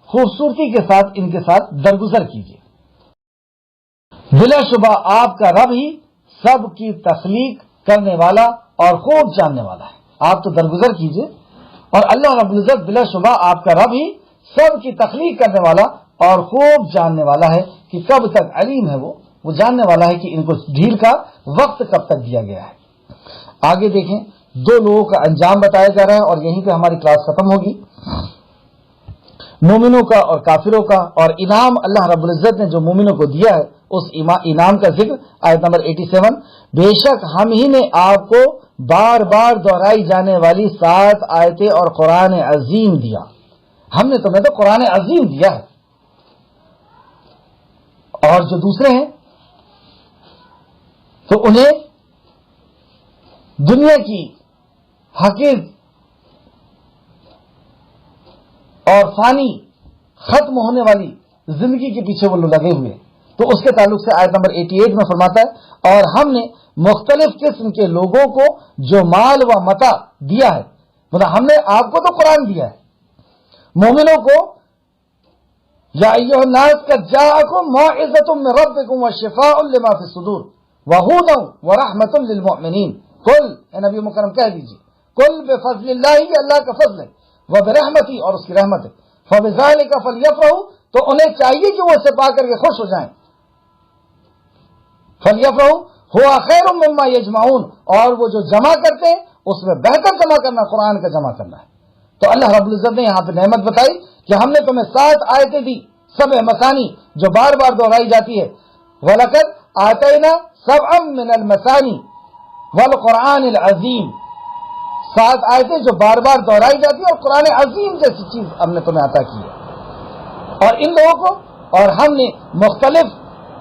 خوبصورتی کے ساتھ ان کے ساتھ درگزر کیجیے۔ بلا شبہ آپ کا رب ہی سب کی تخلیق کرنے والا اور خوب جاننے والا ہے۔ آپ تو درگزر کیجیے، اور اللہ رب العزت بلا شبہ آپ کا رب ہی سب کی تخلیق کرنے والا اور خوب جاننے والا ہے کہ کب تک علیم ہے، وہ جاننے والا ہے کہ ان کو ڈھیل کا وقت کب تک دیا گیا ہے۔ آگے دیکھیں، دو لوگوں کا انجام بتایا جا رہا ہے اور یہیں پہ ہماری کلاس ختم ہوگی، مومنوں کا اور کافروں کا، اور انعام اللہ رب العزت نے جو مومنوں کو دیا ہے اس انعام کا ذکر آیت نمبر 87، بے شک ہم ہی نے آپ کو بار بار دہرائی جانے والی 7 آیتیں اور قرآن عظیم دیا۔ ہم نے تمہیں تو قرآن عظیم دیا ہے، اور جو دوسرے ہیں تو انہیں دنیا کی حقیر اور فانی ختم ہونے والی زندگی کے پیچھے وہ لگے ہوئے۔ تو اس کے تعلق سے آیت نمبر 88 میں فرماتا ہے، اور ہم نے مختلف قسم کے لوگوں کو جو مال و متاع دیا ہے، مطلب ہم نے آپ کو تو قرآن دیا ہے، مومنوں کو یا ایھا الناس قد جاءکم موعظۃ من ربکم وشفاء لما فی الصدور وہدی ورحمۃ للمؤمنین، قل، اے نبی مکرم کہہ دیجیے، قل بفضل اللہ، یہ اللہ کا فضل ہے، وبرحمتہ، اور اس کی رحمت ہے، فبذلک فلیفرحوا، تو انہیں چاہیے کہ وہ اسے پا کر کے خوش ہو جائیں، فلیفرحوا ھو خیر مما یجمعون، اور وہ جو جمع کرتے ہیں اس میں بہتر جمع کرنا قرآن کا جمع کرنا ہے۔ تو اللہ رب العزت نے یہاں پہ نعمت بتائی کہ ہم نے تمہیں 7 آیتیں دی، سبع مثانی جو بار بار دہرائی جاتی ہے، وَلَقَدْ آتَيْنَا سَبْعًا مِّنَ الْمَثَانِي وَالْقُرْآنِ الْعَظِيمِ، 7 آیتیں جو بار بار دہرائی جاتی ہیں اور قرآن عظیم جیسی چیز ہم نے تمہیں عطا کی ہے۔ اور ان لوگوں کو، اور ہم نے مختلف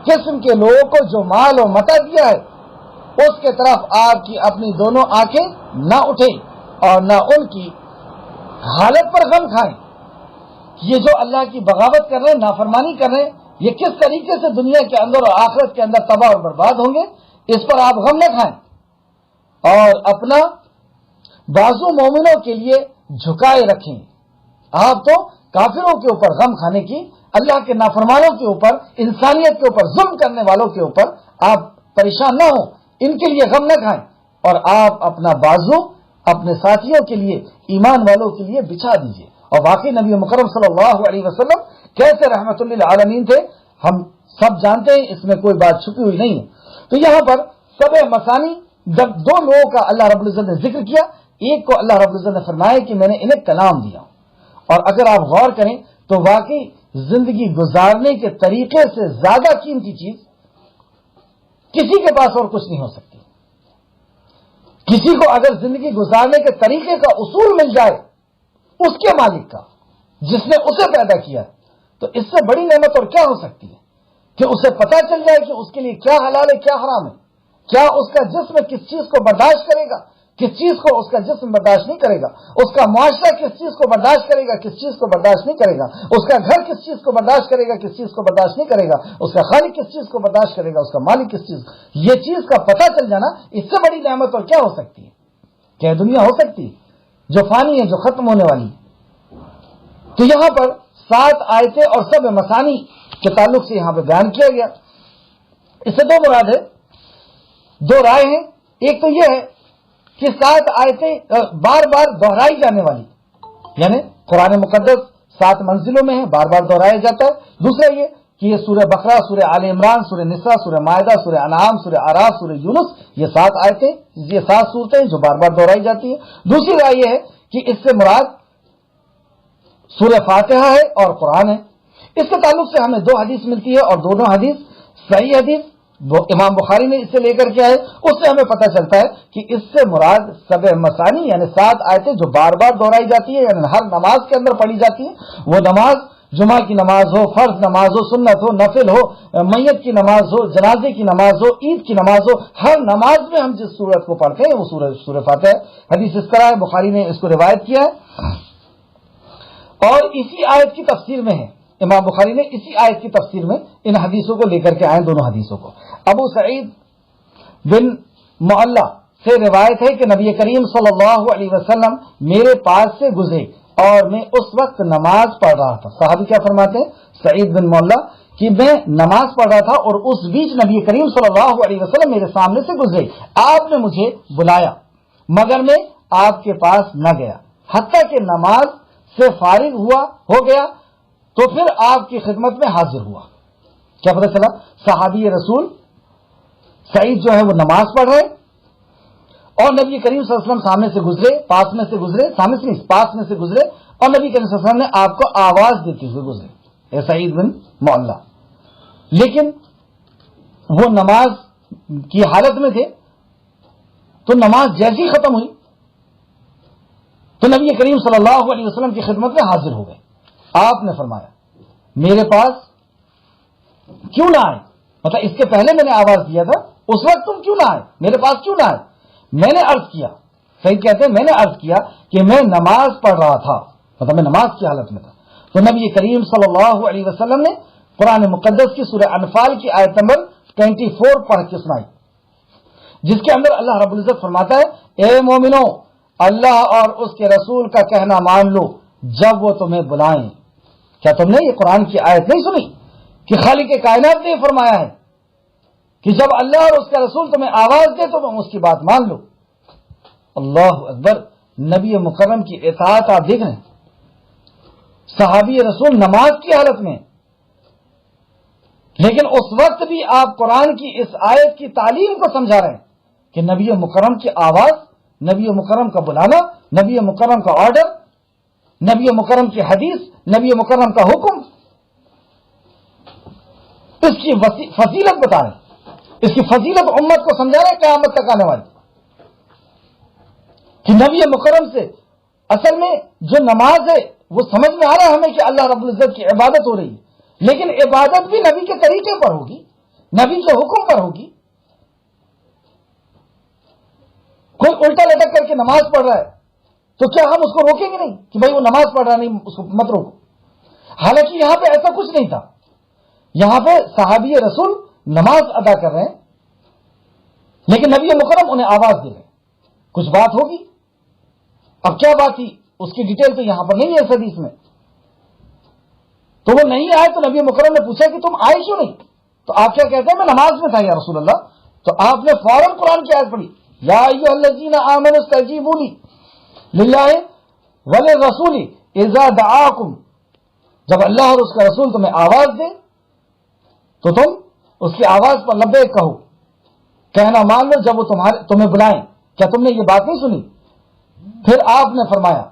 قسم کے لوگوں کو جو مال و متاع دیا ہے، اس کے طرف آپ کی اپنی دونوں آنکھیں نہ اٹھیں اور نہ ان کی حالت پر غم کھائیں۔ یہ جو اللہ کی بغاوت کر رہے ہیں، نافرمانی کر رہے ہیں، یہ کس طریقے سے دنیا کے اندر اور آخرت کے اندر تباہ اور برباد ہوں گے، اس پر آپ غم نہ کھائیں اور اپنا بازو مومنوں کے لیے جھکائے رکھیں۔ آپ تو کافروں کے اوپر غم کھانے کی، اللہ کے نافرمانوں کے اوپر، انسانیت کے اوپر ظلم کرنے والوں کے اوپر آپ پریشان نہ ہوں، ان کے لیے غم نہ کھائیں، اور آپ اپنا بازو اپنے ساتھیوں کے لیے، ایمان والوں کے لیے بچھا دیجئے۔ اور واقعی نبی مکرم صلی اللہ علیہ وسلم کیسے رحمت للعالمین تھے ہم سب جانتے ہیں، اس میں کوئی بات چھپی ہوئی نہیں ہے۔ تو یہاں پر سبع مثانی جب 2 لوگوں کا اللہ رب العزت نے ذکر کیا، ایک کو اللہ رب العزت نے فرمایا کہ میں نے انہیں کلام دیا، اور اگر آپ غور کریں تو واقعی زندگی گزارنے کے طریقے سے زیادہ قیمتی چیز کسی کے پاس اور کچھ نہیں ہو سکتی۔ کسی کو اگر زندگی گزارنے کے طریقے کا اصول مل جائے اس کے مالک کا، جس نے اسے پیدا کیا ہے، تو اس سے بڑی نعمت اور کیا ہو سکتی ہے کہ اسے پتا چل جائے کہ اس کے لیے کیا حلال ہے کیا حرام ہے، کیا اس کا جسم کس چیز کو برداشت کرے گا، کس چیز کو اس کا جسم برداشت نہیں کرے گا، اس کا معاشرہ کس چیز کو برداشت کرے گا، کس چیز کو برداشت نہیں کرے گا، اس کا گھر کس چیز کو برداشت کرے گا، کس چیز کو برداشت نہیں کرے گا، اس کا خالق کس چیز کو برداشت کرے گا، اس کا مالک کس چیز، یہ چیز کا پتہ چل جانا، اس سے بڑی نعمت اور کیا ہو سکتی ہے، کیا دنیا ہو سکتی ہے جو فانی ہے، جو ختم ہونے والی ہے۔ تو یہاں پر 7 آیتیں اور سبع مثانی کے تعلق سے یہاں پہ بیان کیا گیا۔ اس سے 2 مراد ہے، 2 رائے ہیں۔ ایک تو یہ ہے کہ 7 آیتیں بار بار دہرائی جانے والی، یعنی قرآن مقدس 7 منزلوں میں ہے، بار بار دہرایا جاتا ہے۔ دوسرا یہ کہ یہ سورہ بقرہ، سورہ آل عمران، سورہ نساء، سورہ مائدہ، سورہ انعام، سورہ اعراف، سورہ یونس، یہ 7 آیتیں، یہ 7 صورتیں جو بار بار دہرائی جاتی ہیں۔ دوسری رائے یہ ہے کہ اس سے مراد سورہ فاتحہ ہے اور قرآن ہے۔ اس کے تعلق سے ہمیں 2 حدیث ملتی ہے، اور دونوں حدیث صحیح حدیث، وہ امام بخاری نے اس سے لے کر کے آئے، اس سے ہمیں پتہ چلتا ہے کہ اس سے مراد سبع مثانی یعنی 7 آیتیں جو بار بار دہرائی جاتی ہے، یعنی ہر نماز کے اندر پڑھی جاتی ہے، وہ نماز جمعہ کی نماز ہو، فرض نماز ہو، سنت ہو، نفل ہو، میت کی نماز ہو، جنازے کی نماز ہو، عید کی نماز ہو، ہر نماز میں ہم جس سورت کو پڑھتے ہیں وہ سورہ فاتحہ ہے۔ حدیث اس طرح ہے، بخاری نے اس کو روایت کیا ہے، اور اسی آیت کی تفسیر میں ہے، امام بخاری نے اسی آیت کی تفسیر میں ان حدیثوں کو لے کر کے آئے، دونوں حدیثوں کو۔ ابو سعید بن معلہ سے روایت ہے کہ نبی کریم صلی اللہ علیہ وسلم میرے پاس سے گزرے اور میں اس وقت نماز پڑھ رہا تھا۔ صحابی کیا فرماتے ہیں، سعید بن معلہ، کہ میں نماز پڑھ رہا تھا اور اس بیچ نبی کریم صلی اللہ علیہ وسلم میرے سامنے سے گزرے، آپ نے مجھے بلایا مگر میں آپ کے پاس نہ گیا حتیٰ کہ نماز سے فارغ ہو گیا تو پھر آپ کی خدمت میں حاضر ہوا۔ کیا پتہ چلا، صحابی رسول سعید جو ہے وہ نماز پڑھ رہے اور نبی کریم صلی اللہ علیہ وسلم سامنے سے گزرے، پاس میں سے گزرے، سامنے سے نہیں پاس میں سے گزرے، اور نبی کریم صلی اللہ علیہ وسلم نے آپ کو آواز دیتے ہوئے گزرے، اے سعید بن معلہ، لیکن وہ نماز کی حالت میں تھے، تو نماز جیسی ختم ہوئی تو نبی کریم صلی اللہ علیہ وسلم کی خدمت میں حاضر ہو گئے۔ آپ نے فرمایا میرے پاس کیوں نہ آئے، مطلب اس کے پہلے میں نے آواز دیا تھا، اس وقت تم کیوں نہ آئے، میرے پاس کیوں نہ آئے؟ میں نے عرض کیا، سعید کہتے ہیں میں نے عرض کیا کہ میں نماز پڑھ رہا تھا، مطلب میں نماز کی حالت میں تھا۔ تو نبی کریم صلی اللہ علیہ وسلم نے قرآن مقدس کی سورہ انفال کی آیت نمبر 24 پڑھ کے سنائی، جس کے اندر اللہ رب العزت فرماتا ہے، اے مومنو، اللہ اور اس کے رسول کا کہنا مان لو جب وہ تمہیں بلائیں۔ کیا تم نے یہ قرآن کی آیت نہیں سنی کہ خالق کائنات نے فرمایا ہے کہ جب اللہ اور اس کا رسول تمہیں آواز دے تو تم اس کی بات مان لو؟ اللہ اکبر، نبی مکرم کی اطاعت آپ دیکھ رہے ہیں، صحابی رسول نماز کی حالت میں، لیکن اس وقت بھی آپ قرآن کی اس آیت کی تعلیم کو سمجھا رہے ہیں کہ نبی مکرم کی آواز، نبی مکرم کا بلانا، نبی مکرم کا آرڈر نبی مکرم کی حدیث، نبی مکرم کا حکم، اس کی فضیلت بتا رہے ہیں، اس کی فضیلت امت کو سمجھا رہے ہیں قیامت تک آنے والی، کہ نبی مکرم سے اصل میں جو نماز ہے وہ سمجھ میں آ رہا ہے ہمیں کہ اللہ رب العزت کی عبادت ہو رہی ہے، لیکن عبادت بھی نبی کے طریقے پر ہوگی، نبی کے حکم پر ہوگی۔ کوئی الٹا لٹک کر کے نماز پڑھ رہا ہے تو کیا ہم اس کو روکیں گے نہیں کہ بھائی وہ نماز پڑھ رہا نہیں، اس کو مت روکو؟ حالانکہ یہاں پہ ایسا کچھ نہیں تھا، یہاں پہ صحابی رسول نماز ادا کر رہے ہیں لیکن نبی مکرم انہیں آواز دے رہے ہیں، کچھ بات ہوگی۔ اب کیا بات تھی اس کی ڈیٹیل تو یہاں پر نہیں ہے اس حدیث میں، تو وہ نہیں آئے تو نبی مکرم نے پوچھا کہ تم آئے کیوں نہیں؟ تو آپ کیا کہتے ہیں میں نماز میں تھا یا رسول اللہ؟ تو آپ نے فوراً قرآن کی آیت پڑھی، یا ایھا الذین آمنوا استجیبوا للہ وللرسول اذا دعاکم، جب اللہ اور اس کا رسول تمہیں آواز دے تو تم اس کی آواز پر لبیک کہو، کہنا مان لو جب وہ تمہیں بلائیں۔ کیا تم نے یہ بات نہیں سنی؟ پھر آپ نے فرمایا،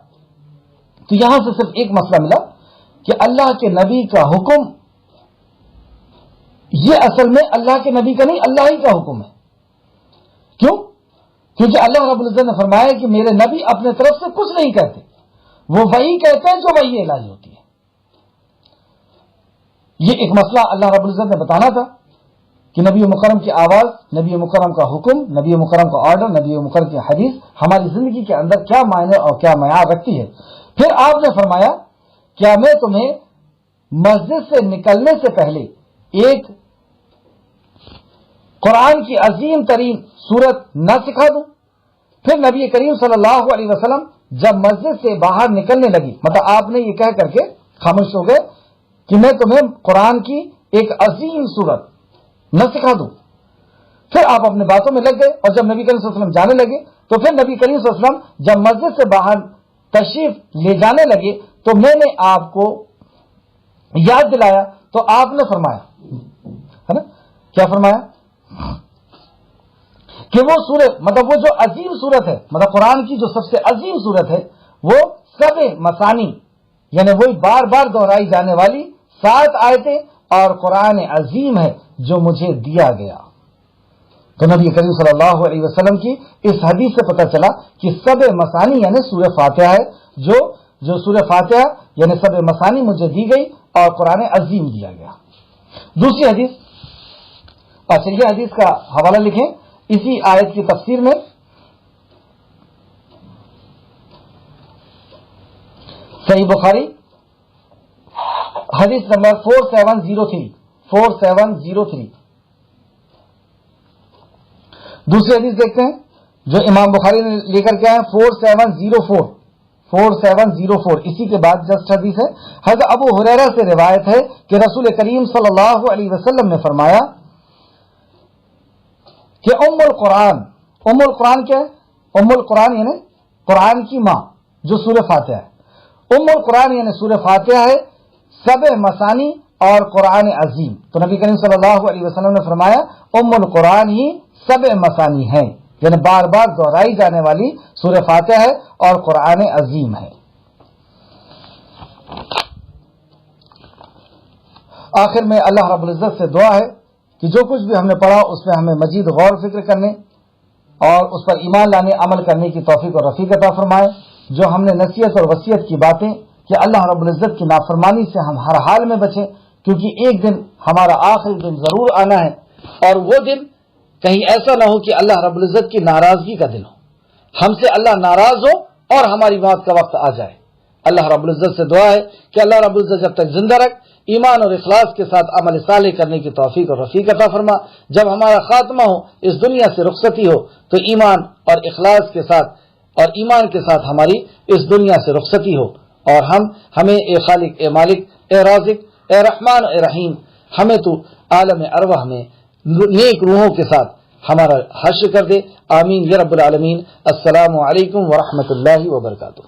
تو یہاں سے صرف ایک مسئلہ ملا کہ اللہ کے نبی کا حکم یہ اصل میں اللہ کے نبی کا نہیں، اللہ ہی کا حکم ہے۔ کیوں؟ کیونکہ اللہ رب العزت نے فرمایا کہ میرے نبی اپنے طرف سے کچھ نہیں کہتے، وہ وہی کہتے ہیں جو وہی الہی ہوتی ہے۔ یہ ایک مسئلہ اللہ رب العزت نے بتانا تھا کہ نبی مکرم کی آواز، نبی مکرم کا حکم، نبی مکرم کا آرڈر، نبی مکرم کی حدیث ہماری زندگی کے اندر کیا معنی اور کیا معیار رکھتی ہے۔ پھر آپ نے فرمایا کیا میں تمہیں مسجد سے نکلنے سے پہلے ایک قرآن کی عظیم ترین سورت نہ سکھا دوں؟ پھر نبی کریم صلی اللہ علیہ وسلم جب مسجد سے باہر نکلنے لگی، مطلب آپ نے یہ کہہ کر کے خاموش ہو گئے کہ میں تمہیں قرآن کی ایک عظیم سورت نہ سکھا دوں؟ پھر آپ اپنے باتوں میں لگ گئے، اور جب نبی کریم صلی اللہ علیہ وسلم جانے لگے تو پھر نبی کریم صلی اللہ علیہ وسلم جب مسجد سے باہر تشریف لے جانے لگے تو میں نے آپ کو یاد دلایا تو آپ نے فرمایا، ہے نا کیا فرمایا؟ کہ وہ سورت، مطلب وہ جو عظیم سورت ہے، مطلب قرآن کی جو سب سے عظیم سورت ہے، وہ سب مثانی، یعنی وہی بار بار دہرائی جانے والی 7 آیتیں اور قرآن عظیم ہے جو مجھے دیا گیا۔ تو نبی کریم صلی اللہ علیہ وسلم کی اس حدیث سے پتہ چلا کہ سب مثانی یعنی سورہ فاتحہ ہے، جو سورہ فاتحہ یعنی سب مثانی مجھے دی گئی اور قرآن عظیم دیا گیا۔ دوسری حدیث، اچھا یہ حدیث کا حوالہ لکھیں اسی آیت کی تفسیر میں، صحیح بخاری حدیث نمبر 4703۔ دوسری حدیث دیکھتے ہیں جو امام بخاری نے لے کر کے آئے 4704، اسی کے بعد جسٹ حدیث ہے۔ حضرت ابو ہریرہ سے روایت ہے کہ رسول کریم صلی اللہ علیہ وسلم نے فرمایا کہ ام القرآن کیا ہے؟ ام القرآن یعنی قرآن کی ماں جو سورہ فاتحہ ہے، ام القرآن یعنی سورہ فاتحہ ہے، سبع مثانی اور قرآن عظیم۔ تو نبی کریم صلی اللہ علیہ وسلم نے فرمایا ام القرآن ہی سبع مثانی ہے، یعنی بار بار دہرائی جانے والی سورہ فاتحہ ہے اور قرآن عظیم ہے۔ آخر میں اللہ رب العزت سے دعا ہے کہ جو کچھ بھی ہم نے پڑھا اس میں ہمیں مزید غور و فکر کرنے اور اس پر ایمان لانے عمل کرنے کی توفیق اور رفیق عطا فرمائے۔ جو ہم نے نصیحت اور وصیت کی باتیں کہ اللہ رب العزت کی نافرمانی سے ہم ہر حال میں بچیں، کیونکہ ایک دن ہمارا آخری دن ضرور آنا ہے، اور وہ دن کہیں ایسا نہ ہو کہ اللہ رب العزت کی ناراضگی کا دن ہو، ہم سے اللہ ناراض ہو اور ہماری موت کا وقت آ جائے۔ اللہ رب العزت سے دعا ہے کہ اللہ رب العزت جب تک زندہ رکھ ایمان اور اخلاص کے ساتھ عمل صالح کرنے کی توفیق اور رفیق عطا فرما۔ جب ہمارا خاتمہ ہو، اس دنیا سے رخصتی ہو، تو ایمان اور اخلاص کے ساتھ اور ایمان کے ساتھ ہماری اس دنیا سے رخصتی ہو، اور ہمیں اے خالق، اے مالک، اے رازق، اے رحمان، اے رحیم، ہمیں تو عالم ارواح میں نیک روحوں کے ساتھ ہمارا حشر کر دے۔ آمین یا رب العالمین۔ السلام علیکم ورحمۃ اللہ وبرکاتہ۔